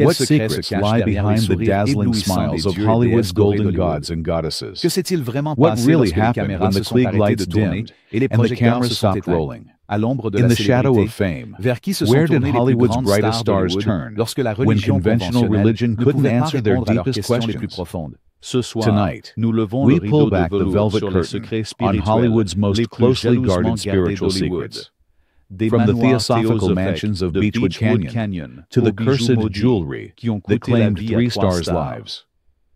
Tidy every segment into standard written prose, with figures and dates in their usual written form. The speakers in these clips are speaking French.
What secrets lie behind the dazzling smiles of Hollywood's golden gods and goddesses? Que s'est-il vraiment What passé really lorsque les happened caméras when se the sont Klieg arrêtées lights de tourner dimmed et les and the projecteurs camera se sont stopped éteints? rolling? À l'ombre de In la the shadow célébrité, of fame, vers qui se sont where did tournées les plus Hollywood's grandes brightest stars stars d'Hollywood turn lorsque la when religion conventional conventionnelle religion ne couldn't pouvait pas answer their répondre à leurs deepest questions les plus questions? profondes? Ce soir, Tonight, nous levons we le pull rideau de back the velours velvet sur les curtain secrets on spirituels Hollywood's most les plus closely jalousement guarded gardés spiritual d'Hollywood. secrets. Des From the manoirs theosophical théosophiques mansions of de Beechwood Canyon to aux the bijoux cursed maudits jewelry qui ont that coûté la claimed vie à 3 3 stars' stars. lives.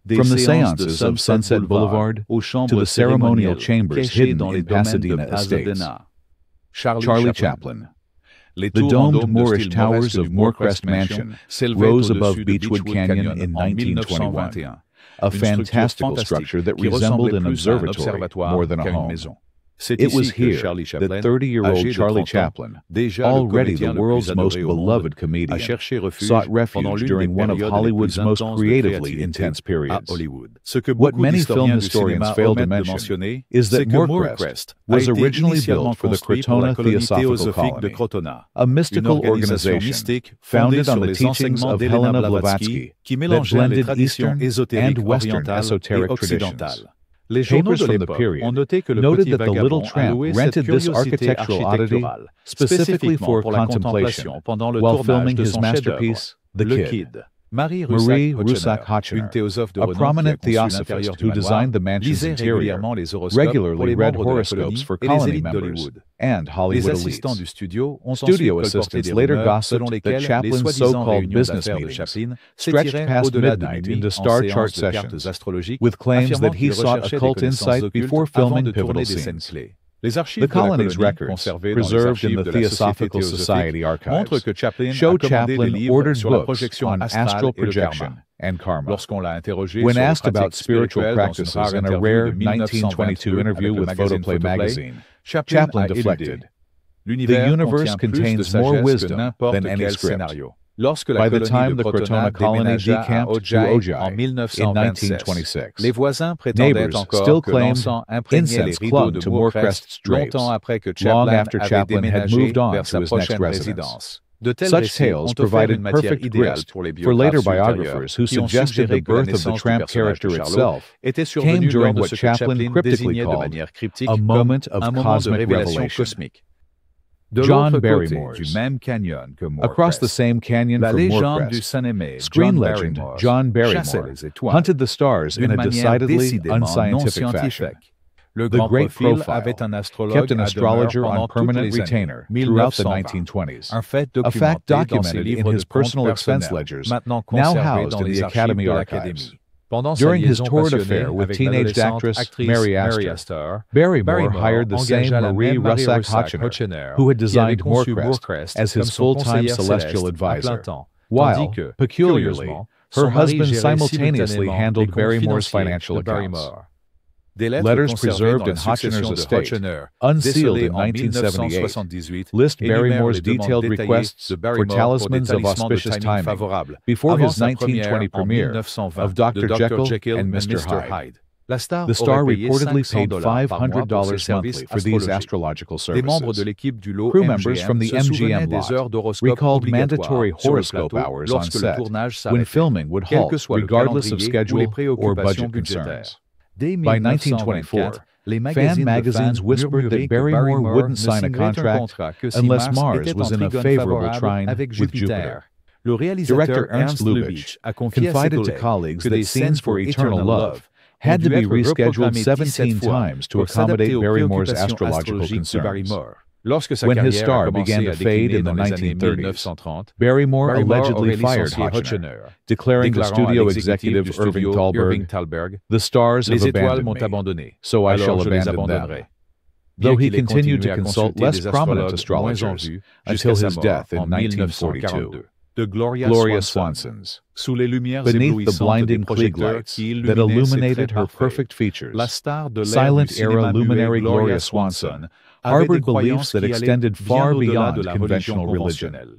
Des From the séances de seances of Sunset Boulevard aux to chambres the ceremonial cérémonielles chambers cachées hidden dans les in domaines de Pasadena Estates. Pasadena. Charlie Chaplin. Les The tours en domed dôme de Moorish style towers mauresque of du Moorcrest Moorcrest Mansion s'élevaient rose au-dessus above de Beechwood Canyon in en 1921, 1921. a Une structure fantastical fantastique structure that qui resembled ressemblait an plus à un observatory observatoire more than a qu'à une home. maison. C'est It was ici que here Charlie that Chaplin, 30-year-old âgé de Charlie 30 ans, Chaplin, déjà le already comédien the le world's plus most adoré au beloved monde, a comedian, cherché refuge sought pendant refuge l'une during des one of périodes les Hollywood's plus most intenses de creatively créativité intense à periods. Hollywood. Ce que What beaucoup many film d'historiens du historians cinéma fail to omettent de mention mentionner, is c'est that que Moorcrest a was été originally initialement built for the construit pour la Crotona colonie Theosophical théosophique de Colony, Crotona, a une mystical organisation organization mystique fondée founded on sur the les teachings enseignements of d'Helena Helena Blavatsky Blavatsky qui that mélangeait les blended traditions Eastern ésotériques and Western orientales et esoteric occidentales. traditions. Les journaux Papers de from the l'époque period ont noté que le noted petit that the little vagabond a tramp loué cette rented this curiosité architectural oddity architecturale specifically for pour la contemplation contemplation pendant le while tournage filming de his son masterpiece, chef-d'œuvre, The Le Kid. Kid. Marie Marie Rusak-Hotchener, une Rusak-Hotchener, théosophe de a renom qui a prominent conçu l'intérieur theosophist du who manoir, designed the mansion's lisait interior, régulièrement les horoscopes pour regularly les read membres de la horoscopes colonie for et les colony élites members d'Hollywood. and Les Hollywood assistants elites. du studio ont Studio ensuite colporté des assistants later rumeurs selon gossiped that lesquelles les Chaplin's soi-disant so-called réunions business d'affaires de meetings Chaplin stretched s'étiraient past au-delà de midnight minuit into en star chart séances de cartes sessions astrologiques, with claims affirmant that qu'il he sought recherchait des occult connaissances insight occultes before avant filming de pivotal tourner des scènes scenes. clés. Les archives The de la colony's colonie, records, conservées dans les preserved in archives the de la Société Theosophical théosophique, Society montrent archives, que Chaplin show a commandé des Chaplin livres ordered sur la books projection on astral astrale et le projection karma. and karma. Lorsqu'on l'a interrogé When sur les asked about pratiques spiritual spirituelles dans une practices rare in a interview rare de 1922 1922 interview avec le with magazine Photoplay magazine, Chaplin Chaplin a éludé. deflected. The L'univers universe contient plus de contains more sagesse que wisdom n'importe than any quel script. scénario. Lorsque la By the colonie time de the Crotona Crotona colony déménagea à decamped to Ojai Ojai en in 1926, 1926, les voisins prétendaient neighbors encore still que claimed l'encens imprégnait les incense rideaux clung de to Moorcrest Moorcrest's drapes, longtemps après que long Chaplin after avait Chaplin had déménagé moved on vers to sa his next prochaine residence. résidence. De tels Such récits tales ont offert provided une matière perfect idéale grist pour les for later biographes biographers who qui ont suggested suggéré the que la birth of the naissance du tramp personnage character de Charlotte itself était came survenue lors during de what ce que Chaplin Chaplin cryptically désignait de called manière cryptique a comme moment of un moment de cosmic révélation revelation. cosmique. De John l'autre côté Barrymore's. du même canyon que Across the Moorcrest, same canyon la from légende du Moorcrest, Saint-Aimé, screen John legend Barrymore, John chassait Barrymore les étoiles hunted the stars in d'une a manière decidedly décidément non unscientific fashion. scientifique. Le The grand great profil profile avait un astrologue kept an à astrologer demeure pendant on toutes permanent les années retainer throughout the 1920. 1920s, Un fait a fact documenté dans ses documented in livres de his comptes personal expense personnels, ledgers, maintenant now conservés housed dans in les the archives Academy de archives. l'Académie. Pendant sa During his liaison torrid passionnée affair with avec teenage l'adolescente actress actrice Mary Mary Astor, Astor, Barrymore hired the same engagea la Marie même Marie Rusak-Hotchener, who had qui avait designed conçu Moorcrest as comme his son full-time conseillère celestial céleste à plein advisor, temps, while, tandis que, peculiarly, curieusement, her son mari husband gérait simultaneously simultanément handled les comptes Barrymore's financiers financial de accounts. Barrymore. Des lettres Letters conservées preserved dans in la succession Hotchener's de estate, Hotchener, unsealed décelée in en 1978, 1978, list énumèrent Barrymore's les demandes detailed détaillées requests de for Barrymore pour des talismans of talismans de auspicious timing timing favorables, before avant his sa 1920 première en premiere 1920 of Dr. de Dr. Jekyll Jekyll and and Mr. Mr. Hyde. Hyde. La star The star aurait payé reportedly paid $500 par mois pour ses $500 services monthly for these astrologiques. astrological Des membres de services. l'équipe du lot Crew members from MGM the se souvenaient MGM des heures lot d'horoscope recalled obligatoires mandatory sur le horoscope plateau hours on lorsque le set tournage when s'arrêtait, filming would quel halt que soit le regardless of calendrier ou schedule les or préoccupations budget budgétaires. concerns. Dès By 1924, 1924, les fan magazines whispered that Barrymore wouldn't sign a contract unless Mars was in a favorable trine with Jupiter. Le réalisateur Director Ernst Lubitsch confided to colleagues that scenes for eternal love had to be rescheduled 17 times to accommodate Barrymore's astrological concerns. When his star began to fade in the 1930s, Barrymore allegedly fired Hotchener, declaring the studio executive Irving Thalberg, "The stars have abandoned me, so I shall abandon them." Though he continued to consult less prominent astrologers until his death in 1942. De Gloria Swanson's, sous les lumières beneath the éblouissantes blinding des Klieg projecteurs lights qui that illuminaient ses illuminated traits her parfaits. perfect features, La star de l'ère silent du cinéma era muet luminary Gloria Gloria Swanson Swanson avait harbored des croyances beliefs that qui allaient extended bien far au-delà beyond de la conventional religion religion. conventionnelle.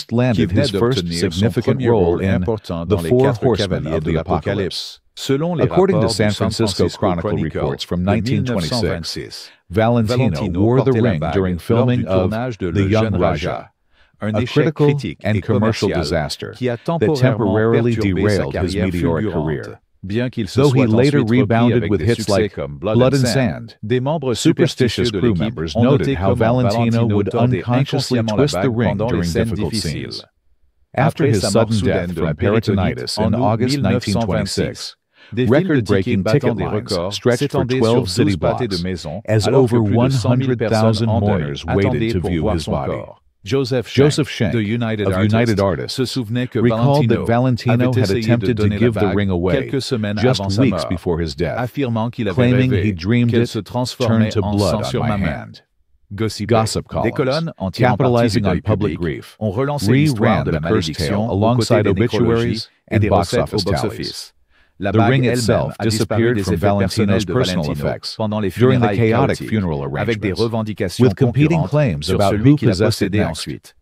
just landed his first significant role in The Four Horsemen of the Apocalypse. According to San Francisco Chronicle reports from 1926, Valentino wore the ring during filming of The Young Raja, a critical and commercial disaster that temporarily derailed his meteoric career. Though he later rebounded with hits like Blood and Sand, superstitious crew members noted how Valentino would unconsciously twist the ring during difficult scenes. After his sudden death from peritonitis in August 1926, Record-breaking ticket lines stretched for 12 city blocks as over 100,000 mourners waited to view his body. Joseph Schenck, of United Artists, recalled that Valentino had attempted to give the ring away just weeks before his death, claiming he dreamed it turned to blood on my hand. Gossip columns, capitalizing on public grief, reran the cursed tale alongside obituaries and box office tallies. The ring itself disappeared from Valentino's personal effects during the chaotic funeral arrangements, with competing claims about who possessed it next.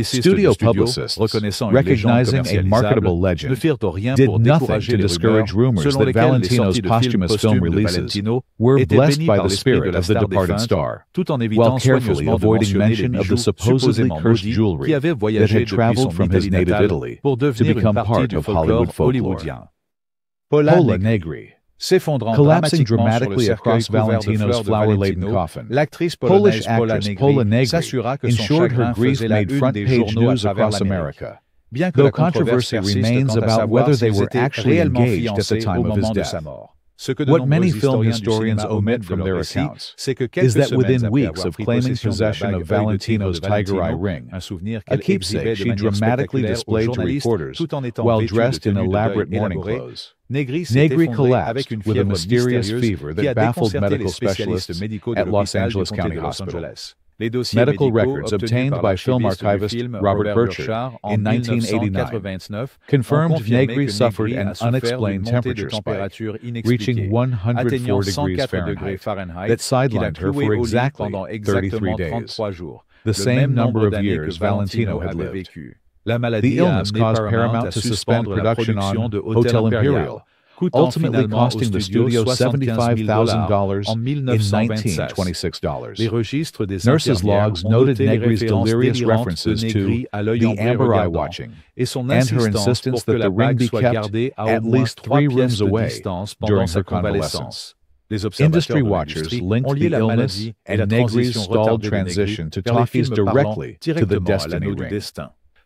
Studio publicists, recognizing a marketable legend, did nothing to discourage rumors that Valentino's posthumous film releases were blessed by the spirit of the departed star, while carefully avoiding mention of the supposedly cursed jewelry that had traveled from his native Italy to become part of Hollywood folklore. Pola Negri. Collapsing dramatically across Valentino's flower-laden coffin, Polish actress Pola Negri ensured her grief made front-page news across America, though controversy remains about whether they were actually engaged at the time of his death. What many film historians omit from their accounts is that within weeks of claiming possession of Valentino's tiger eye ring, a keepsake she dramatically displayed to reporters while dressed in elaborate mourning clothes, Negri collapsed with a mysterious fever that baffled medical specialists at Los Angeles County Hospital. Medical records obtained by film archivist Robert Burchard in 1989 confirmed Negri suffered an unexplained temperature spike, reaching 104 degrees Fahrenheit, that sidelined her for exactly 33 days, the same number of years Valentino had lived. The illness caused Paramount to suspend production on Hotel Imperial, ultimately costing the studio $75,000 in $1926. Nurses' logs noted Negri's delirious references to the amber eye watching and her insistence that the ring be kept at least 3 rooms away during her convalescence. Industry watchers linked the illness and Negri's stalled transition to talkies directly to the Destiny ring.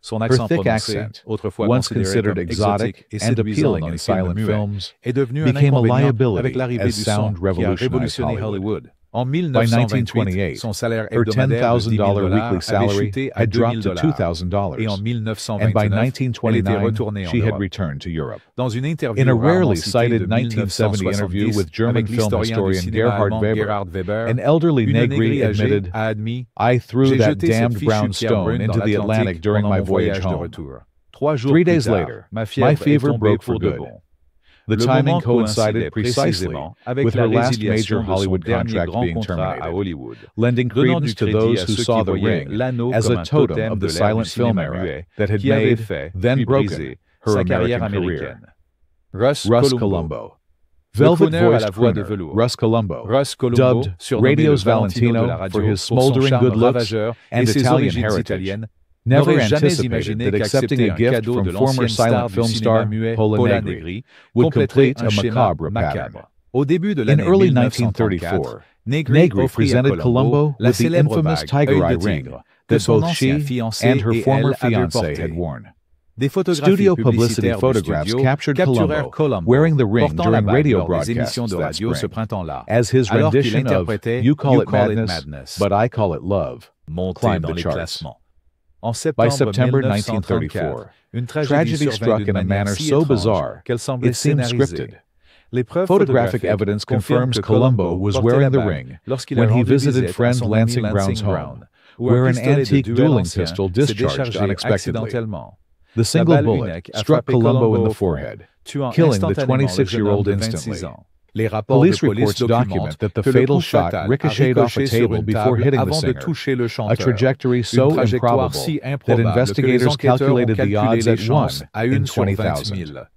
Her thick accent, once considered exotic and appealing in silent films, became a liability as sound revolutionized Hollywood. By 1928, her $10,000 weekly salary had dropped to $2,000, and by 1929, she had returned to Europe. In a rarely cited 1970 interview with German film historian Gerhard Weber, an elderly Negri admitted, "I threw that damned brown stone into the Atlantic during my voyage home. 3 days later, my fever broke for good." The timing coincided precisely with her last major Hollywood contract being terminated, lending credence to those who saw the ring as a totem of the silent film era that had made, then broken, her American career. Russ Columbo. Velvet-voiced crooner Russ Columbo, dubbed radio's Valentino for his smoldering good looks and Italian heritage, never anticipated that accepting a gift from former silent film star Pola Negri would complete a macabre pattern. In early 1934, Negri presented Columbo with the infamous tiger eye ring that both she and her former fiancé had worn. Studio publicity photographs captured Columbo wearing the ring during radio broadcasts that spring, as his rendition of "You Call It Madness, But I Call It Love" climbed the charts. By September 1934, tragedy struck in a manner so bizarre it seemed scripted. Photographic evidence confirms Columbo was wearing the ring when he visited friend Lansing Brown's home, where an antique dueling pistol discharged unexpectedly. The single bullet struck Columbo in the forehead, killing the 26-year-old instantly. Police reports document that the fatal shot ricocheted off a table before hitting the singer, a trajectory so improbable that investigators calculated the odds at 1 in 20,000.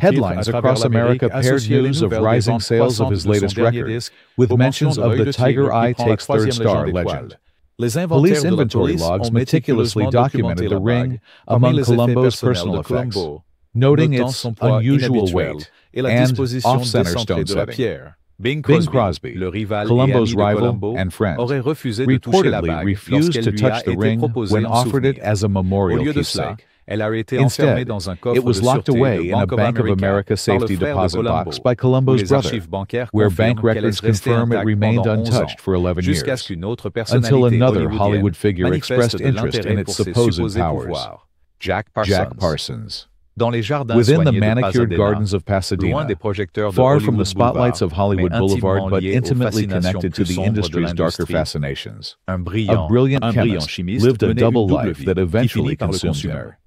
Headlines across America paired news of rising sales of his latest record with mentions of the Tiger Eye Takes Third Star legend. Police inventory logs meticulously documented the ring among Columbo's personal effects, noting its unusual weight and off-center stone setting. Bing Crosby, Columbo's rival and friend, reportedly refused to touch the ring when offered it as a memorial keepsake, Elle a été Instead, enfermée dans un coffre it was de locked sûreté away de in a Bank of Bank of America America par safety le frère de deposit Colombo, box by où Colombo's les brother, archives bancaires where confirment bank qu'elle records est restée confirm it intacte remained pendant 11 ans, untouched for 11 jusqu'à ce years, qu'une autre until personnalité another hollywoodienne Hollywood figure manifeste expressed de interest in l'intérêt its pour ses supposed supposés powers. pouvoirs. Jack Jack Parsons. Parsons. Dans les jardins Within the soignés de manicured Pasadena, gardens of loin Pasadena, des projecteurs de far Hollywood from the spotlights of Hollywood mais Boulevard, intimement but lié aux intimately fascinations connected to plus the sombres de industry's darker l'industrie. fascinations. Un A brillant chemist chimiste lived a menait double une double life vie that qui eventually finit par le consumed consumer.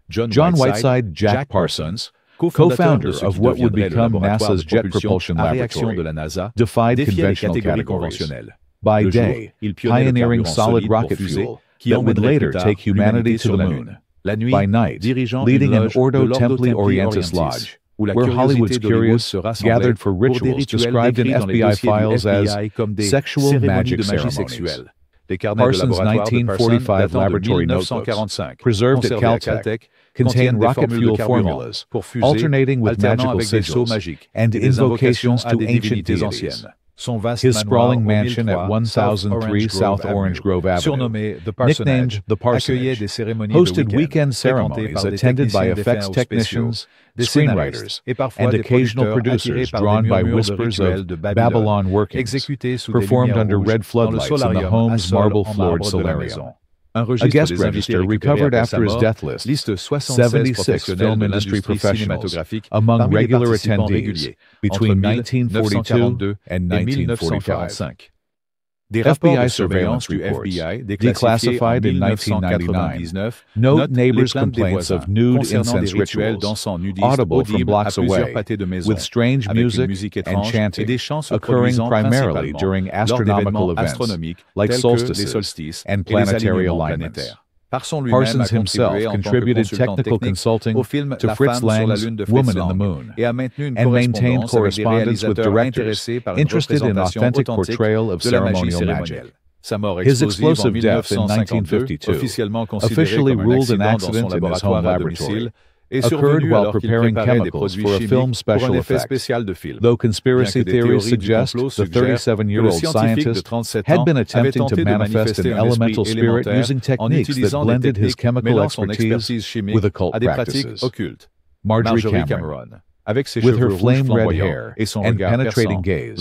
him. John Whiteside Jack Parsons, co-founder of what would become NASA's Jet Propulsion Laboratory, de la NASA, defied défiait les conventional catégories categories. conventionnelles. By Le jour, day, il pionnait le pioneering carburant solid solide pour rocket fusée fuel qui that would emmènerait later plus tard take humanity l'humanité to sur the la moon. Lune. La nuit, By night, dirigeant leading une an loge de Ordo l'Ordo Templi Templi Orientis Orientis, lodge, où la where curiosité Hollywood's d'Hollywood curious se rassemblait gathered for pour des rituals rituels described in décrits dans les FBI dossiers du files as FBI comme des sexual cérémonies magic de magie ceremonies. sexuelle. Les carnets de Parsons' laboratoire de Parsons 1945 datant de laboratory notebooks, 1945, preserved at conservés à Caltech, contiennent contain des rocket formules de fuel carburant formulas, pour fusée, alternating with alternant magical avec des sauts sigils magiques and et des invocations invocations à to des ancient divinités deities. anciennes. Son vaste His manoir sprawling au mansion at 1003 South Orange Grove Avenue, surnommé The Parsonage, nicknamed the accueillait Parsonage, des cérémonies hosted de weekend fréquentées ceremonies par des attended by techniciens effects d'effets technicians, des screenwriters, et parfois and des occasional producteurs attirés producers par drawn des by murmures de whispers rituels of de Babylon workings, exécutés sous des performed lumières under rouges red dans le floodlights in the solarium à home's sol marble-floored en marbre de la solarium. maison. Un A registre guest des invités register récupérés recovered après sa after his mort death list liste 76 76 professionnels film de industry l'industrie professionals cinématographique among parmi les regular participants attendees réguliers between entre 1942 and 1945. 1945. Des rapports de FBI surveillance surveillance du reports, FBI declassified in 1999, note neighbors' complaints of nude incense rituals, audible from blocks away, with strange music and chanting, occurring primarily during astronomical events, like solstices and planetary alignments. Parsons himself contributed technical consulting to Fritz Lang's Woman in the Moon, and maintained correspondence with directors interested in authentic portrayal of ceremonial magic. His explosive death in 1952, officially ruled an accident in his home laboratory, occurred while preparing chemicals for a film special effect, though conspiracy theories suggest the 37-year-old scientist had been attempting to manifest an elemental spirit using techniques that blended his chemical expertise with occult practices. Marjorie Cameron, with her flame-red hair and penetrating gaze,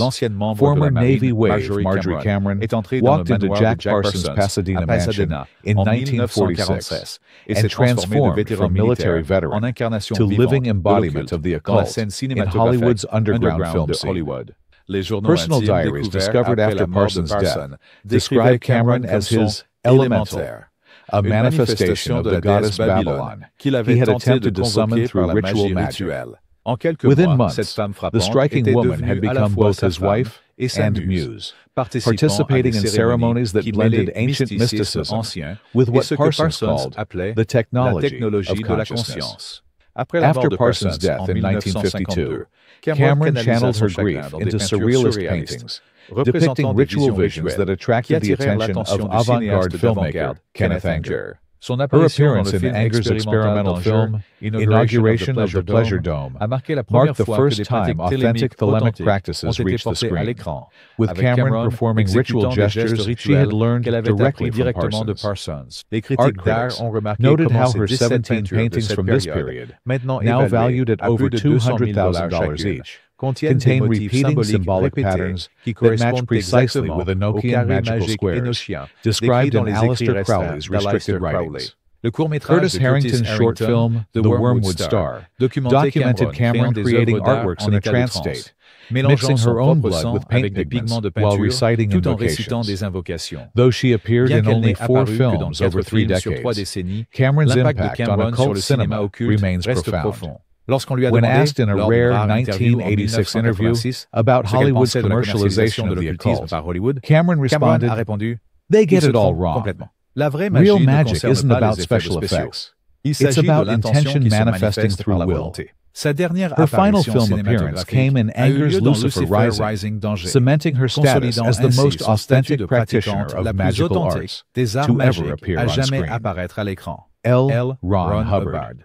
former Navy wave Marjorie Cameron walked into Jack Parsons' Pasadena mansion in 1946 and transformed from military veteran to living embodiment of the occult in Hollywood's underground film scene. Personal diaries discovered after Parsons' death describe Cameron as his elemental, a manifestation of the goddess Babylon he had attempted to summon through ritual magic. Within months, the striking woman had become both his wife and muse, participating in ceremonies that blended ancient mysticism with what Parsons called the technology of consciousness. After Parsons' death in 1952, Cameron channeled her grief into surrealist paintings, depicting ritual visions that attracted the attention of avant-garde filmmaker Kenneth Anger. Her appearance in Anger's experimental film, Inauguration of the Pleasure Dome, marked the first time authentic thelemic practices reached the screen, with Cameron performing ritual gestures she had learned directly from Parsons. Art critics noted how her 17 paintings from this period, now valued at over $200,000 each, contain repeating symbolic patterns that match precisely with Enochian magical squares described in Aleister Crowley's restricted writings. Curtis Harrington's short film, The Wormwood Star, documented Cameron creating artworks in a trance state, mixing her own blood with paint pigments while reciting invocations. Though she appeared in only 4 films over 3 decades, Cameron's impact on occult cinema remains profound. When asked in a rare 1986 interview about Hollywood's commercialization of the occult, Cameron responded, "They get it all wrong. Real magic isn't about special effects. It's about intention manifesting through will." Her final film appearance came in Anger's Lucifer Rising, cementing her status as the most authentic practitioner of magical arts to ever appear on screen. L. Ron Hubbard.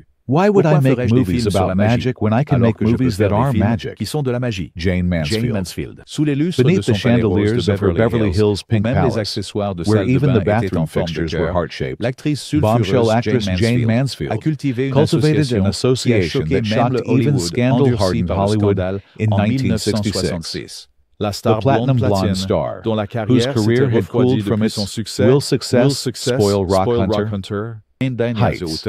vu. Why would I Pourquoi make ferais-je des movies films sur la about magie, magic when I can alors make que je peux movies faire that des are films magic? qui sont de la magie? Jane Jane Mansfield. Mansfield. Sous les lustres de Beneath son the palais rose chandeliers de of her Beverly Hills où Pink même les Palace, accessoires de where salle de even the bain étaient bathroom en forme de fixtures were cœur, heart-shaped, l'actrice bombshell sulfureuse actress Jane Jane Mansfield a cultivé une cultivated an association qui a association choqué that même shocked le even Hollywood, endurci scandal-hardened par le Hollywood scandale in en 1966. 1966. La The star platinum blonde platine, star, dont la whose carrière career s'était had cooled refroidie from depuis its son succès, Will Success, Spoil Rock Hunter, Heights.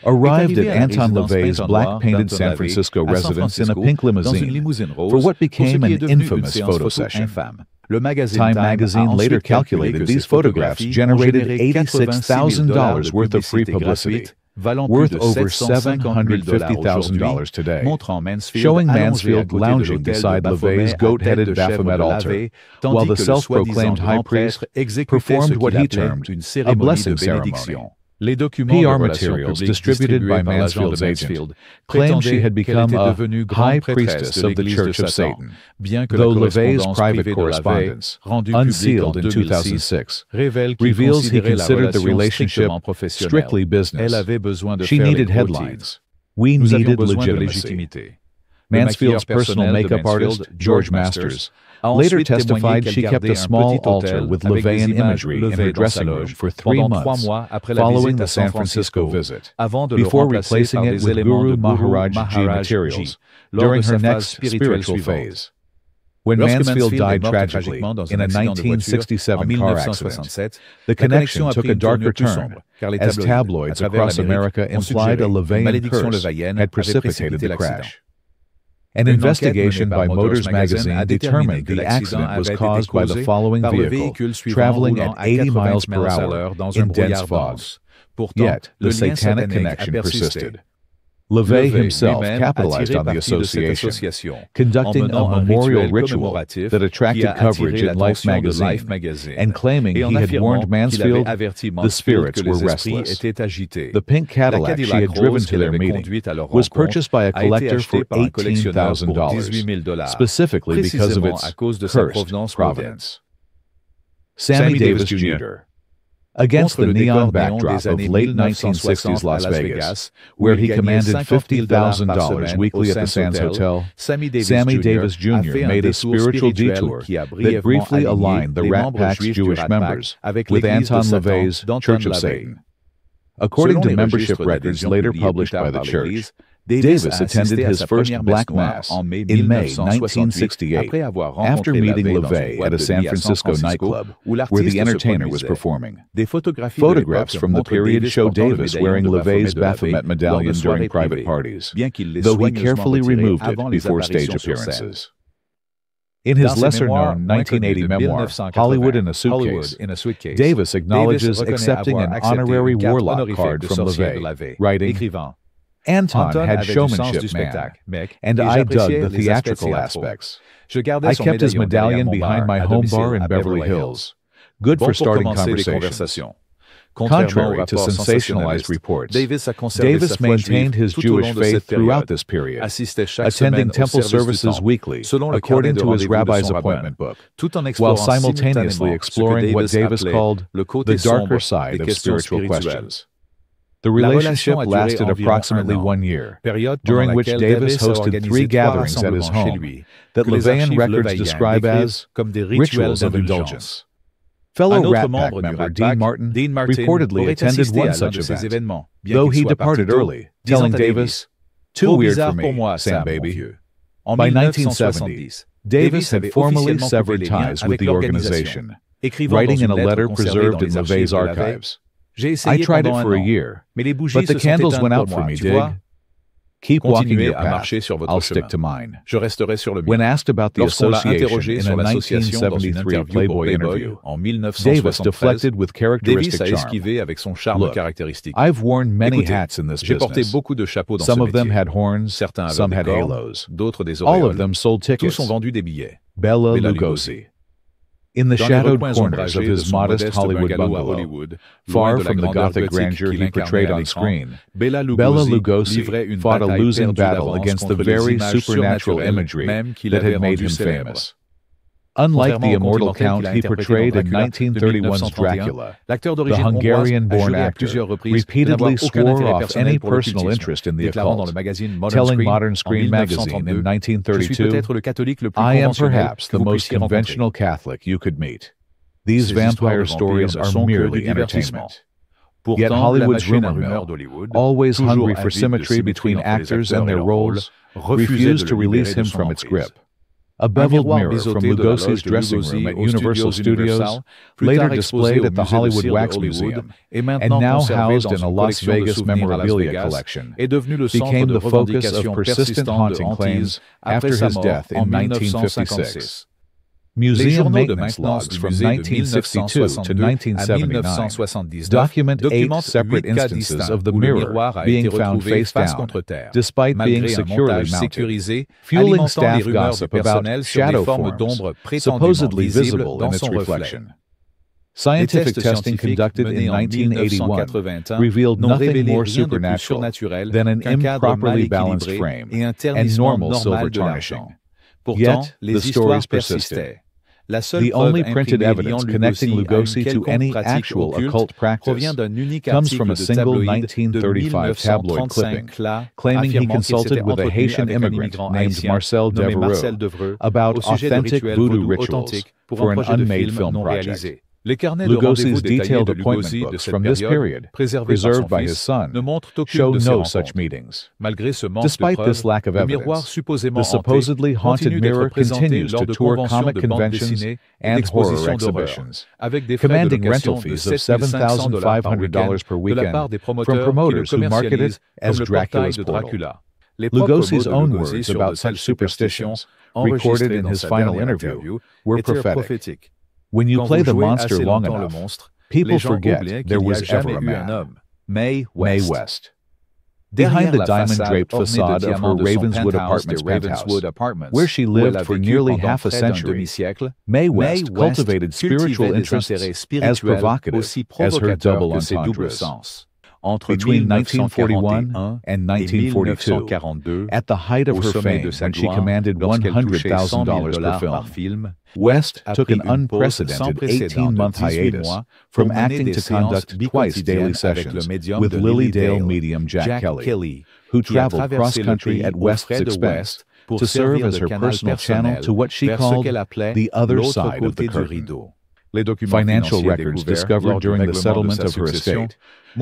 Arrived at Anton LaVey's black-painted San Francisco residence in a pink limousine for what became an infamous photo session. Time magazine later calculated these photographs generated $86,000 worth of free publicity, worth over $750,000 today, showing Mansfield lounging beside LaVey's goat-headed Baphomet altar, while the self-proclaimed high priest performed what he termed a blessing ceremony. PR materials distributed by Mansfield's agent claimed she had become a high priestess of the Church of Satan, though LaVey's private correspondence, unsealed in 2006, reveals he considered the relationship strictly business. She needed headlines. We needed legitimacy. Mansfield's personal makeup artist, George Masters, later testified she kept a small altar with LaVeyan imagery in her dressing room for 3 months following the San Francisco visit, before replacing it with Guru Maharaj Ji materials during her next spiritual phase. When Mansfield died tragically in a 1967 car accident, the connection took a darker turn, as tabloids across America implied a LaVeyan curse had precipitated the crash. An investigation by Motors magazine determined the accident was caused by the following vehicle traveling at 80 miles per hour in dense fog. Yet, the satanic connection persisted. LaVey himself capitalized on the association, conducting a memorial ritual that attracted coverage in Life magazine, and claiming he had warned Mansfield the spirits were restless. The pink Cadillac she had driven to their meeting was purchased by a collector for $18,000, specifically because of its cursed provenance. Sammy Davis Jr. Against the neon backdrop of late 1960s Las Vegas, where he commanded $50,000 weekly at the Sands Hotel, Sammy Davis Jr. made a spiritual detour that briefly aligned the Rat Pack's Jewish members with Anton LaVey's Church of Satan. According to membership records later published by the church, Davis attended his first Black Mass in May 1968 after meeting LaVey at a San Francisco nightclub where the entertainer was performing. Photographs from the period show Davis wearing LaVey's Baphomet medallion during private parties, though he carefully removed it before stage appearances. In his lesser-known 1980 memoir, Hollywood in a Suitcase, Davis acknowledges accepting an honorary warlock card from LaVey, writing, Anton had showmanship, man, and I dug the theatrical aspects. I kept his medallion behind my home bar in Beverly Hills. Good for starting conversation. Contrary to sensationalized reports, Davis maintained his Jewish faith throughout this period, attending temple services weekly, according to his rabbi's appointment book, while simultaneously exploring what Davis called the darker side of spiritual questions. The relationship lasted approximately 1 year, during which Davis hosted 3 gatherings at his home that LaVeyan records describe as rituals of indulgence. Fellow Rat Pack member Dean Martin reportedly attended one such event, though he departed early, telling Davis, "Too weird for me, Sam baby." By 1970s, Davis had formally severed ties with the organization, writing in a letter preserved in LaVey's archives, I tried it for a year, but the candles went out for me, dig? Keep walking your path, I'll stick to mine. When asked about the association in a 1973 Playboy interview, Davis deflected with characteristic charm. Look, I've worn many hats in this business. Some of them had horns, some had halos. All of them sold tickets. Bela Lugosi. In the shadowed corners of his modest Hollywood bungalow, far from the gothic grandeur he portrayed on screen, Bela Lugosi fought a losing battle against the very supernatural imagery that had made him famous. Unlike the immortal Count he portrayed in 1931's Dracula, the Hungarian-born actor repeatedly swore off any personal interest in the occult, telling Modern Screen magazine in 1932, I am perhaps the most conventional Catholic you could meet. These vampire stories are merely entertainment. Yet Hollywood's rumor mill, always hungry for symmetry between actors and their roles, refused to release him from its grip. A beveled mirror from Lugosi's dressing room at Universal Studios, later displayed at the Hollywood Wax Museum, and now housed in a Las Vegas memorabilia collection, became the focus of persistent haunting claims after his death in 1956. Museum maintenance logs from 1962 to 1979 document 8 separate instances of the mirror being found face down, despite being securely mounted, fueling staff gossip about shadow forms supposedly visible in its reflection. Scientific testing conducted in 1981 revealed nothing more supernatural than an improperly balanced frame and normal silver tarnishing. Yet, the stories persisted. The only printed evidence connecting Lugosi to any actual occult practice comes from a single 1935 tabloid clipping, claiming he consulted with a Haitian immigrant named Marcel Devereux about authentic voodoo rituals for an unmade film project. Lugosi's detailed appointment books from this period, preserved by his son, show no such meetings. Despite this lack of evidence, the supposedly haunted mirror continues to tour comic conventions and horror exhibitions, commanding rental fees of $7,500 per weekend from promoters who market it as Dracula's portal. Lugosi's own words about such superstitions, recorded in his final interview, were prophetic. When you play the monster long enough, people forget there was ever a man. Mae West. Behind the diamond-draped facade of her Ravenswood Apartments penthouse, where she lived for nearly half a century, Mae West cultivated spiritual interests as provocative as her double entendres. Between 1941 and 1942, at the height of her fame when she commanded $100,000 per film, West took an unprecedented 18-month hiatus from acting to conduct twice daily sessions with Lilydale medium Jack Kelly, who traveled cross-country at West's expense to serve as her personal channel to what she called the other side of the curtain. Financial records discovered during the settlement of her estate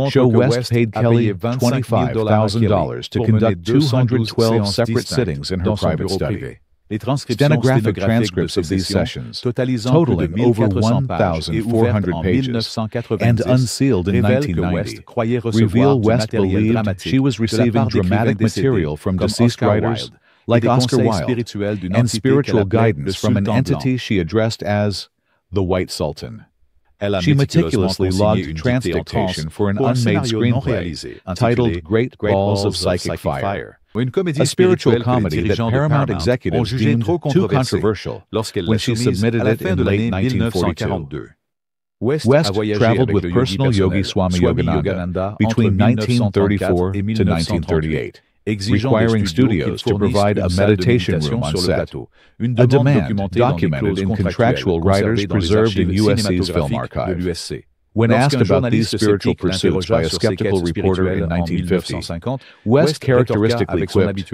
show West paid Kelly $25,000 to conduct 212 separate sittings in her private study. Stenographic transcripts of these sessions, totaling over 1,400 pages, and unsealed in 1990, reveal West believed she was receiving dramatic material from deceased writers like Oscar Wilde and spiritual guidance from an entity she addressed as the White Sultan. She meticulously logged trance dictation for an unmade screenplay titled Great Balls of Psychic Fire, a spiritual comedy that Paramount executives deemed too controversial when she submitted it in late 1942. West traveled with personal yogi Swami Yogananda between 1934 to 1938. Requiring studios to provide a meditation room on set, a demand documented in contractual writers preserved in USC's film archive. When asked about these spiritual pursuits by a skeptical reporter in 1950, West characteristically quipped,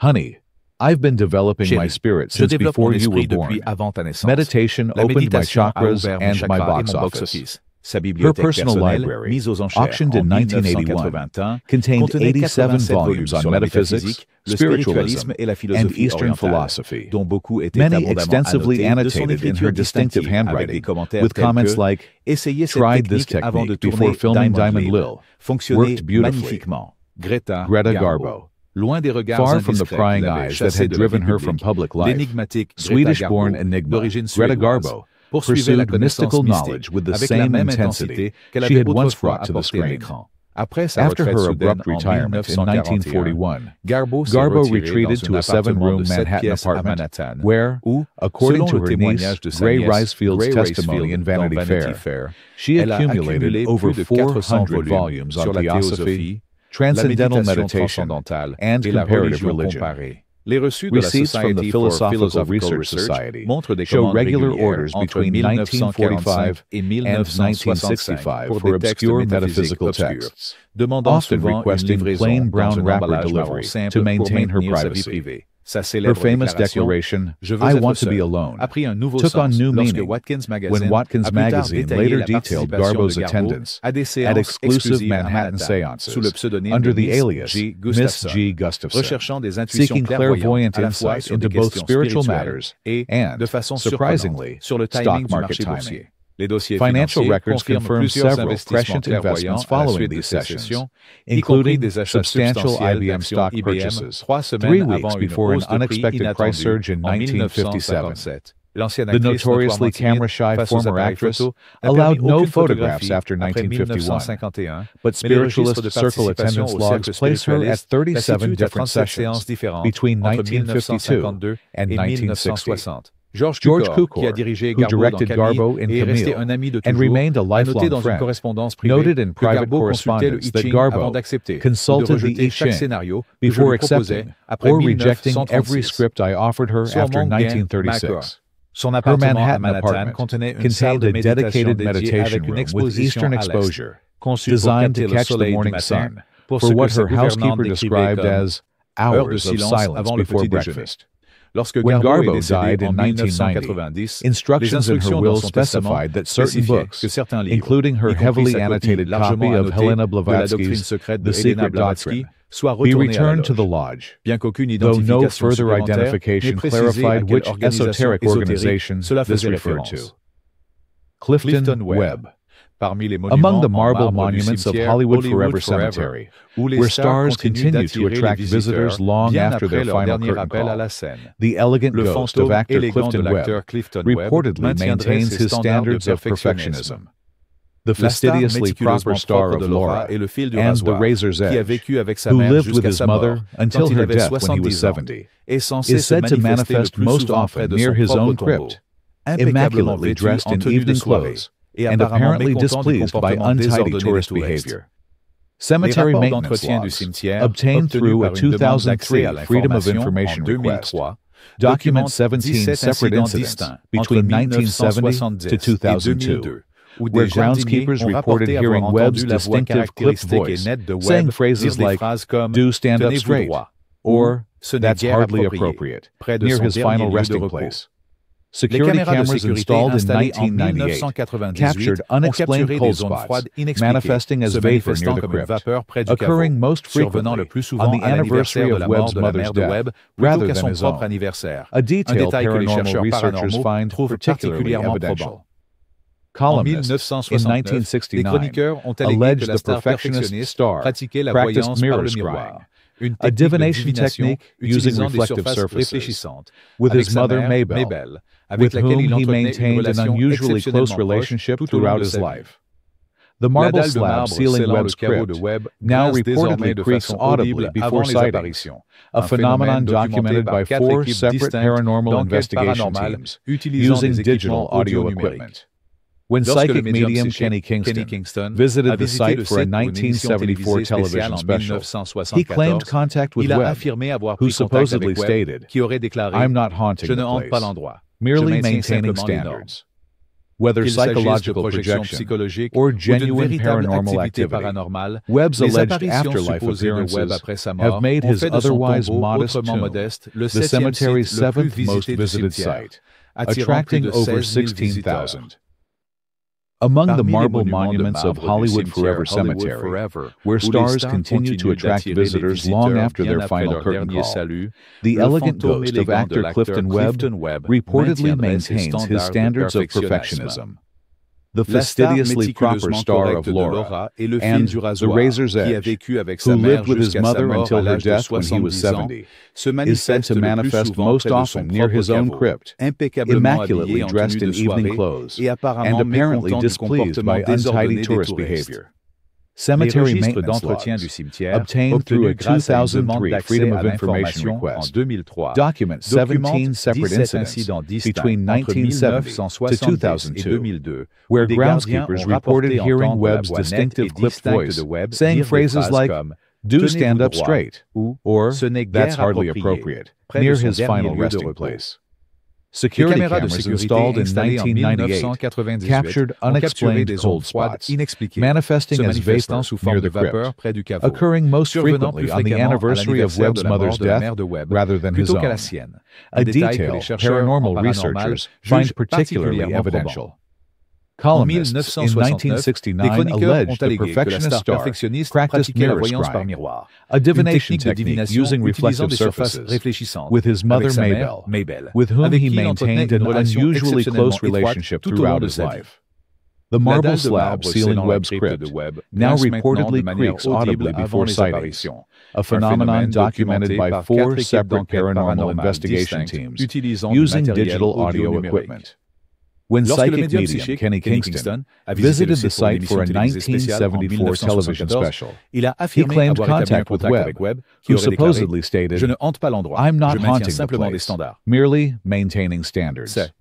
"Honey, I've been developing my spirit since before you were born. Meditation opened my chakras and my box office." Her personal library, auctioned in 1981, contained 87 volumes on metaphysics, spiritualism, and Eastern philosophy, many extensively annotated in her distinctive handwriting, with comments like, "Tried this technique before filming Diamond Lil, worked beautifully." Greta Garbo. Far from the prying eyes that had driven her from public life, Swedish-born enigma Greta Garbo pursued mystical knowledge with the same intensity she had once brought to the screen. After her abrupt retirement in 1941, Garbo retreated to a 7-room Manhattan apartment where, according to her niece Ray Risefield's testimony in Vanity Fair, she accumulated over 400 volumes on Theosophy, Transcendental Meditation, and Comparative Religion. Receipts from the Philosophical Research Society show regular orders between 1945 and 1965 for obscure metaphysical texts, often requesting plain brown wrapper delivery to maintain her privacy. Her famous declaration, "I want to be alone," took on new meaning when Watkins Magazine later detailed Garbo's attendance at exclusive Manhattan seances under the alias Miss G. Gustafson, seeking clairvoyant insight into both spiritual matters and, surprisingly, stock market timing. Financial records confirm several prescient investments following these sessions, including substantial IBM stock purchases 3 weeks before an unexpected price surge in 1957. The notoriously camera-shy former actress allowed no photographs after 1951, but spiritualist circle attendance logs place her at 37 different sessions between 1952 and 1960. George Cukor, who directed Garbo in Camille and remained a lifelong friend, noted in private correspondence that Garbo consulted the I Ching before accepting or rejecting every script I offered her after 1936. Her Manhattan apartment contained a dedicated meditation room with eastern exposure, designed to catch the morning sun, for what her housekeeper described as hours of silence before breakfast. When Garbo died in 1990, instructions in her will specified that certain books, including her heavily annotated copy of Helena Blavatsky's The Secret Doctrine, be returned to the lodge, though no further identification clarified which esoteric organization this referred to. Clifton Webb. Among the marble monuments of Hollywood Forever Cemetery, where stars continue to attract visitors long after their final curtain call, the elegant ghost of actor Clifton Webb reportedly maintains his standards of perfectionism. The fastidiously proper star of Laura and The Razor's Edge, who lived with his mother until her death when he was 70, is said to manifest most often near his own crypt, immaculately dressed in evening clothes, and apparently displeased by untidy tourist behavior. Cemetery maintenance logs, obtained through a 2003 Freedom of Information request, document 17 separate incidents between 1970 to 2002, where groundskeepers reported hearing Webb's distinctive clipped voice saying phrases like, "Do stand up straight," or "That's hardly appropriate," near his final resting place. Security cameras installed in 1998 captured unexplained cold spots manifesting as vapor near the crypt, occurring most frequently on the anniversary of Webb's mother's death, rather than his own, a detail paranormal researchers find particularly evidential. Columnists in 1969 alleged the perfectionist star practiced mirror scrying, a divination technique using reflective surfaces, with his mother Mabel, with whom he maintained an unusually close relationship throughout his life. The marble slab sealing Webb's crypt now reportedly creaks audibly before sightings, a phenomenon documented by 4 separate paranormal investigation teams using digital audio equipment. When psychic medium Kenny Kingston visited the site for a 1974 television special, he claimed contact with Webb, who supposedly stated, "I'm not haunting the place, merely maintaining standards." Whether psychological projection or genuine paranormal activity, Webb's alleged afterlife appearances have made his otherwise modest tomb the cemetery's 7th most visited site, attracting over 16,000. Among the marble monuments of Hollywood Forever Cemetery, where stars continue to attract visitors long after their final curtain call, the elegant ghost of actor Clifton Webb reportedly maintains his standards of perfectionism. The fastidiously proper star of Laura and The Razor's Edge, who lived with his mother until her death when he was 70, is said to manifest most often near his own crypt, immaculately dressed in evening clothes, and apparently displeased by untidy tourist behavior. Cemetery maintenance logs, obtained through a 2003 Freedom of Information request, document 17 separate incidents between 1970 to 2002, where groundskeepers reported hearing Webb's distinctive clipped voice saying phrases like, "Do stand up straight," or "That's hardly appropriate," near his final resting place. Security caméras de cameras sécurité installed in installées en 1998 1998 captured ont capturé unexplained des cold ondes froides spots, inexpliquées, manifesting se as manifestant vapor sous near forme de the crypt, vapeur près du caveau, occurring most survenant frequently plus on the fréquemment à anniversary of l'anniversaire Webb's de la mort mother's de la death mère de Webb rather than his plutôt qu'à own. la sienne, A un détail que detail les chercheurs en paranormal paranormal researchers jugent find particularly particulièrement evidential. probant. En Columnists in 1969, des 1969 chroniqueurs ont alleged the allégué que la perfectionist star star perfectionniste practiced pratiquait la mirror voyance par scrying, miroir, a une divination technique de technique divination using utilisant reflective des surfaces surfaces, réfléchissantes, with his mother avec sa mère, Mabel, with whom avec he qui il entretenait maintained une an relation unusually exceptionnellement close étroite relationship tout au long throughout de his sa vie. life. The La marble dalle de slab marbre sealing scellant la Webb's crypte crypt de Webb now grince maintenant de reportedly manière creaks audibly audible avant before les sightings, apparitions, a un phenomenon phénomène documented documenté by par 4 4 équipes separate d'enquête paranormal paranormale investigation distinctes teams utilisant du using matériel digital audio numérique. equipment. When Lorsque le psychic médium medium psychique Kenny Kenny Kingston a visité le visited the site pour une site for a émission télévisée spéciale en 1974 television 1974, special, il a he affirmé claimed avoir établi un contact with contact Webb, avec Webb, qui who aurait déclaré supposedly « stated, Je ne hante pas l'endroit, I'm not je maintiens haunting the simplement des place, standards. merely maintaining standards. » C'est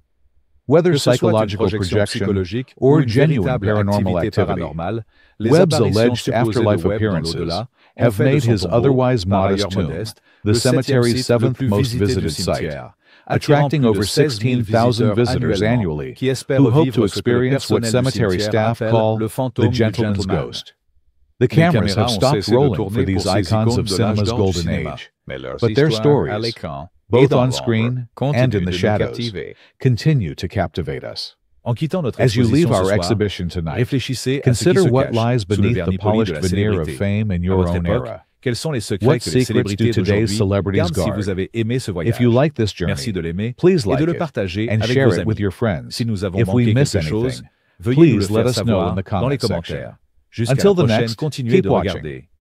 Whether que ce soit une psychological projection projection psychologique or ou une genuine véritable paranormal activité activity, paranormale, les Webb's apparitions alleged supposées afterlife de Webb dans appearances l'au-delà ont have fait de made son his tombeau, otherwise par modest ailleurs tomb modeste, the le septième cemetery's site le seventh plus most visité du visited site, cimetière, attracting attirant plus over de 16 000 16,000 visitors annuellement, annually qui espèrent who hope vivre to ce que le experience what personnel du cemetery cimetière staff appelle call le the fantôme du gentleman's gentleman. ghost. The Les cameras caméras have ont stopped cessé de rolling tourner for these pour ces icons icônes of de l'âge cinema's d'or du golden cinéma, age, mais leurs but their histoires à stories, l'écran et both dans on l'ombre, screen and continuent in de the nous shadows, captiver. continue to captivate us. En quittant notre As you leave exposition our ce soir, exhibition tonight, réfléchissez à ce qui consider se what cache lies sous le beneath the vernis poli de polished la veneer of célébrité. fame in À your votre own époque, era. quels sont les secrets What que les secrets célébrités do today's d'aujourd'hui celebrities gardent si guard? vous avez aimé ce voyage? If you like this journey, Merci de l'aimer please et like de le it partager and avec share vos it amis. with your friends. Si nous avons If we manqué miss quelque chose, anything, veuillez nous le please let faire us know savoir in the dans les comment section. commentaires. Jusqu'à Until la the prochaine, next, continuez keep de watching. regarder.